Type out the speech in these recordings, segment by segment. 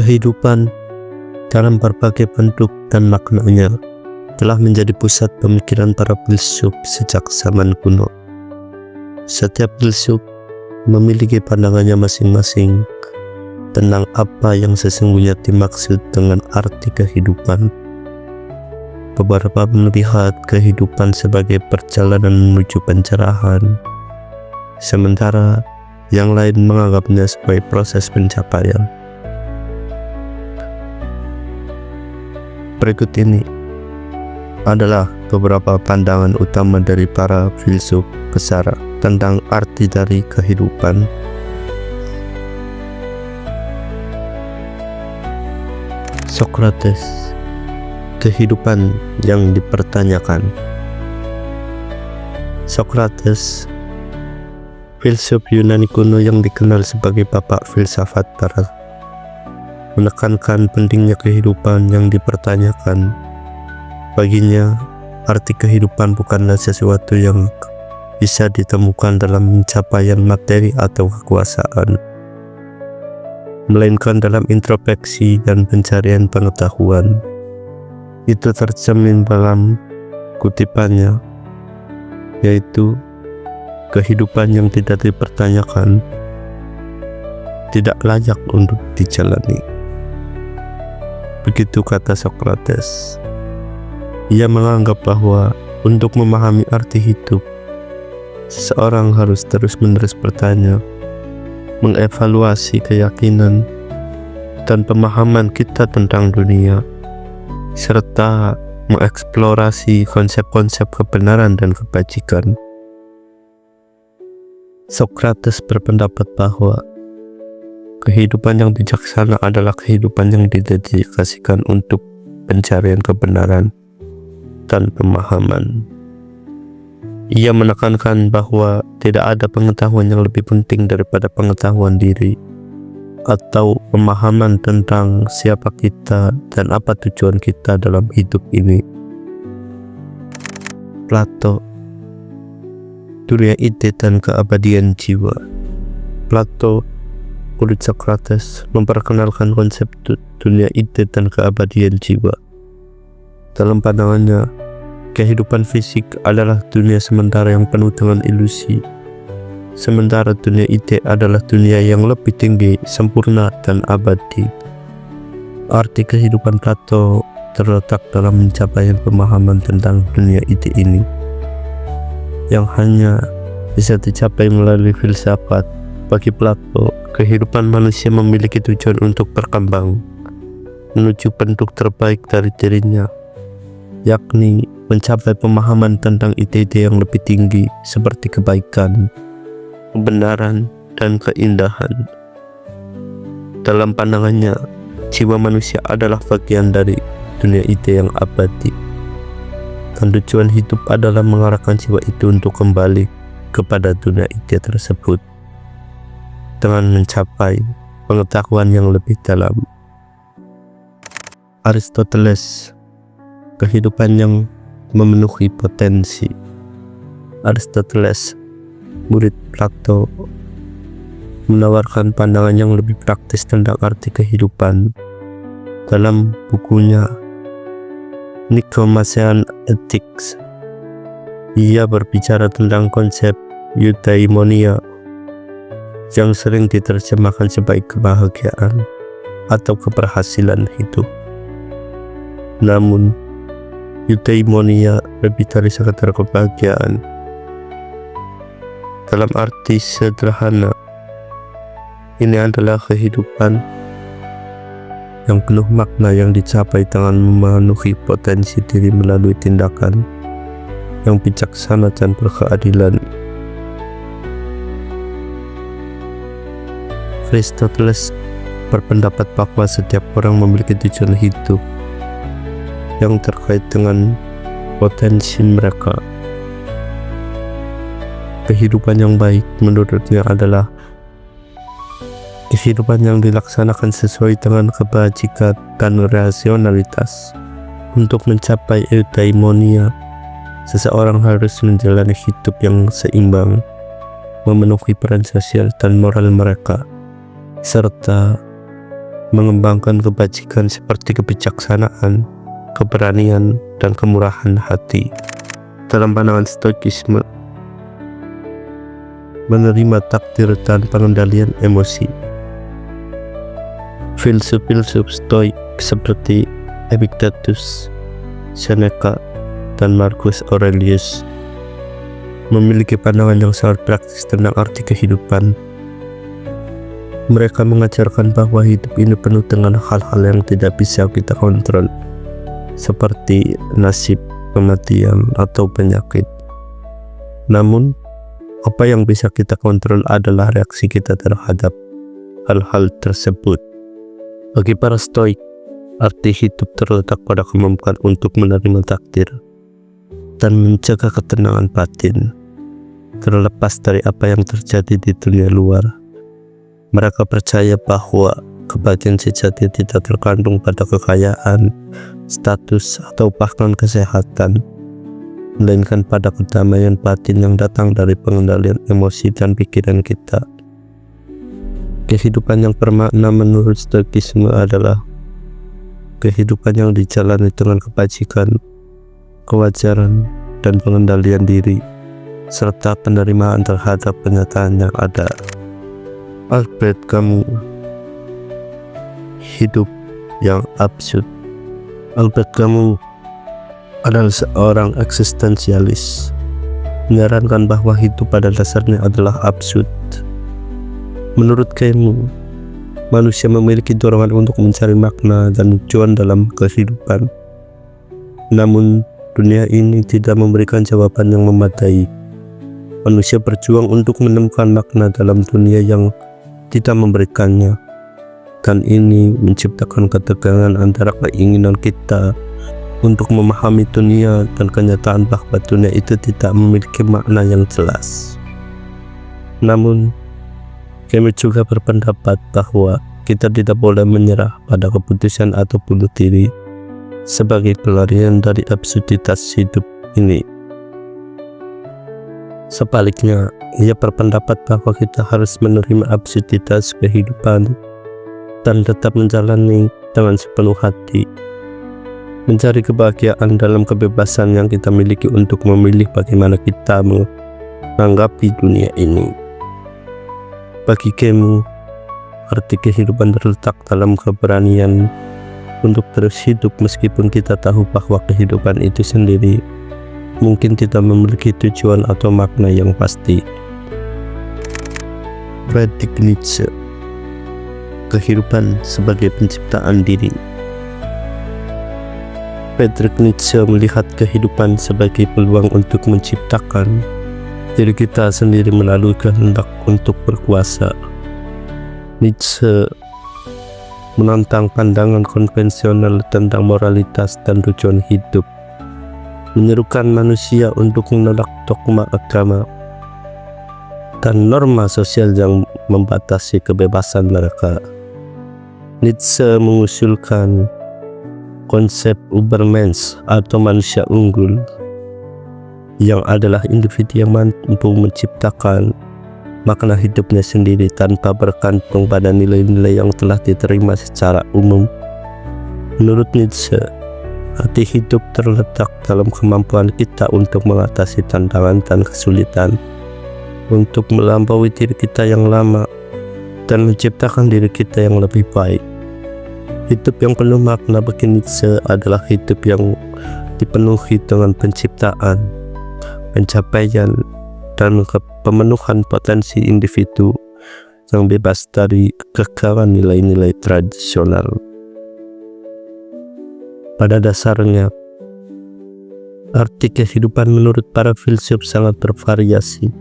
Kehidupan dalam berbagai bentuk dan maknanya telah menjadi pusat pemikiran para filsuf sejak zaman kuno. Setiap filsuf memiliki pandangannya masing-masing tentang apa yang sesungguhnya dimaksud dengan arti kehidupan. Beberapa melihat kehidupan sebagai perjalanan menuju pencerahan, sementara yang lain menganggapnya sebagai proses pencapaian. Berikut ini adalah beberapa pandangan utama dari para filsuf besar tentang arti dari kehidupan. Socrates, kehidupan yang dipertanyakan. Socrates, filsuf Yunani kuno yang dikenal sebagai bapak filsafat barat, menekankan pentingnya kehidupan yang dipertanyakan. Baginya, arti kehidupan bukanlah sesuatu yang bisa ditemukan dalam pencapaian materi atau kekuasaan, melainkan dalam introspeksi dan pencarian pengetahuan. Itu tercermin dalam kutipannya, yaitu kehidupan yang tidak dipertanyakan tidak layak untuk dijalani. Begitu kata Socrates. Ia menganggap bahwa untuk memahami arti hidup, seseorang harus terus-menerus bertanya, mengevaluasi keyakinan dan pemahaman kita tentang dunia, serta mengeksplorasi konsep-konsep kebenaran dan kebajikan. Socrates berpendapat bahwa kehidupan yang bijaksana adalah kehidupan yang didedikasikan untuk pencarian kebenaran dan pemahaman. Ia menekankan bahwa tidak ada pengetahuan yang lebih penting daripada pengetahuan diri atau pemahaman tentang siapa kita dan apa tujuan kita dalam hidup ini. Plato, dunia ide dan keabadian jiwa. Plato, murid Socrates, memperkenalkan konsep dunia ide dan keabadian jiwa. Dalam pandangannya, kehidupan fisik adalah dunia sementara yang penuh dengan ilusi, sementara dunia ide adalah dunia yang lebih tinggi, sempurna, dan abadi. Arti kehidupan Plato terletak dalam pencapaian pemahaman tentang dunia ide ini, yang hanya bisa dicapai melalui filsafat. Bagi Plato, kehidupan manusia memiliki tujuan untuk berkembang menuju bentuk terbaik dari dirinya, yakni mencapai pemahaman tentang ide-ide yang lebih tinggi seperti kebaikan, kebenaran, dan keindahan. Dalam pandangannya, jiwa manusia adalah bagian dari dunia ide yang abadi, dan tujuan hidup adalah mengarahkan jiwa itu untuk kembali kepada dunia ide tersebut dengan mencapai pengetahuan yang lebih dalam. Aristoteles, kehidupan yang memenuhi potensi. Aristoteles, murid Plato, menawarkan pandangan yang lebih praktis tentang arti kehidupan. Dalam bukunya Nicomachean Ethics, ia berbicara tentang konsep eudaimonia yang sering diterjemahkan sebagai kebahagiaan atau keberhasilan hidup. Namun, eudaimonia lebih dari sekedar kebahagiaan. Dalam arti sederhana, ini adalah kehidupan yang penuh makna yang dicapai dengan memenuhi potensi diri melalui tindakan yang bijaksana dan berkeadilan. Aristoteles berpendapat bahwa setiap orang memiliki tujuan hidup yang terkait dengan potensi mereka. Kehidupan yang baik menurutnya adalah kehidupan yang dilaksanakan sesuai dengan kebajikan dan rasionalitas. Untuk mencapai eudaimonia, seseorang harus menjalani hidup yang seimbang, memenuhi peran sosial dan moral mereka, serta mengembangkan kebajikan seperti kebijaksanaan, keberanian, dan kemurahan hati. Dalam pandangan Stoikisme, menerima takdir dan pengendalian emosi. Filsuf-filsuf Stoik seperti Epictetus, Seneca, dan Marcus Aurelius memiliki pandangan yang sangat praktis tentang arti kehidupan. Mereka mengajarkan bahwa hidup ini penuh dengan hal-hal yang tidak bisa kita kontrol, seperti nasib, kematian, atau penyakit. Namun, apa yang bisa kita kontrol adalah reaksi kita terhadap hal-hal tersebut. Bagi para Stoik, arti hidup terletak pada kemampuan untuk menerima takdir dan menjaga ketenangan batin, terlepas dari apa yang terjadi di dunia luar. Mereka percaya bahwa kebahagiaan sejati tidak tergantung pada kekayaan, status, atau bahkan kesehatan, melainkan pada kedamaian batin yang datang dari pengendalian emosi dan pikiran kita. Kehidupan yang bermakna menurut Stoikisme adalah kehidupan yang dijalani dengan kebajikan, kewajaran, dan pengendalian diri, serta penerimaan terhadap kenyataan yang ada. Albert Camus, hidup yang absurd. Albert Camus adalah seorang eksistensialis, menyarankan bahwa hidup pada dasarnya adalah absurd. Menurut Camus, manusia memiliki dorongan untuk mencari makna dan tujuan dalam kehidupan. Namun, dunia ini tidak memberikan jawaban yang memadai. Manusia berjuang untuk menemukan makna dalam dunia yang tidak memberikannya, dan ini menciptakan ketegangan antara keinginan kita untuk memahami dunia dan kenyataan bahwa dunia itu tidak memiliki makna yang jelas. Namun, kami juga berpendapat bahwa kita tidak boleh menyerah pada keputusan atau bunuh diri sebagai pelarian dari absurditas hidup ini. Sebaliknya, ia berpendapat bahwa kita harus menerima absurditas kehidupan dan tetap menjalani dengan sepenuh hati, mencari kebahagiaan dalam kebebasan yang kita miliki untuk memilih bagaimana kita menanggapi dunia ini. Bagi Camus, arti kehidupan terletak dalam keberanian untuk terus hidup meskipun kita tahu bahwa kehidupan itu sendiri mungkin tidak memiliki tujuan atau makna yang pasti. Friedrich Nietzsche, kehidupan sebagai penciptaan diri. Friedrich Nietzsche melihat kehidupan sebagai peluang untuk menciptakan diri kita sendiri melalui kehendak untuk berkuasa. Nietzsche menantang pandangan konvensional tentang moralitas dan tujuan hidup, menyerukan manusia untuk menolak dogma agama dan norma sosial yang membatasi kebebasan mereka. Nietzsche mengusulkan konsep Übermensch atau manusia unggul, yang adalah individu yang mampu menciptakan makna hidupnya sendiri tanpa bergantung pada nilai-nilai yang telah diterima secara umum. Menurut Nietzsche, arti hidup terletak dalam kemampuan kita untuk mengatasi tantangan dan kesulitan, untuk melampaui diri kita yang lama, dan menciptakan diri kita yang lebih baik. Hidup yang penuh makna bagi Nietzsche adalah hidup yang dipenuhi dengan penciptaan, pencapaian, dan pemenuhan potensi individu yang bebas dari kekekalan nilai-nilai tradisional. Pada dasarnya, arti kehidupan menurut para filsuf sangat bervariasi,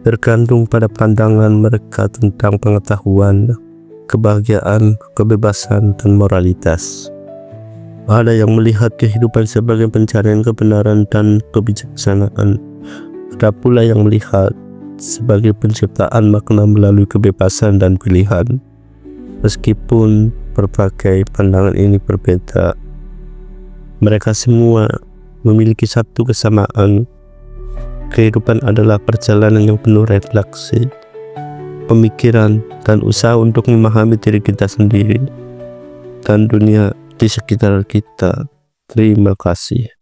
bergantung pada pandangan mereka tentang pengetahuan, kebahagiaan, kebebasan, dan moralitas. Ada yang melihat kehidupan sebagai pencarian kebenaran dan kebijaksanaan. Ada pula yang melihat sebagai penciptaan makna melalui kebebasan dan pilihan. Meskipun berbagai pandangan ini berbeda, mereka semua memiliki satu kesamaan. Kehidupan adalah perjalanan yang penuh refleksi, pemikiran, dan usaha untuk memahami diri kita sendiri dan dunia di sekitar kita. Terima kasih.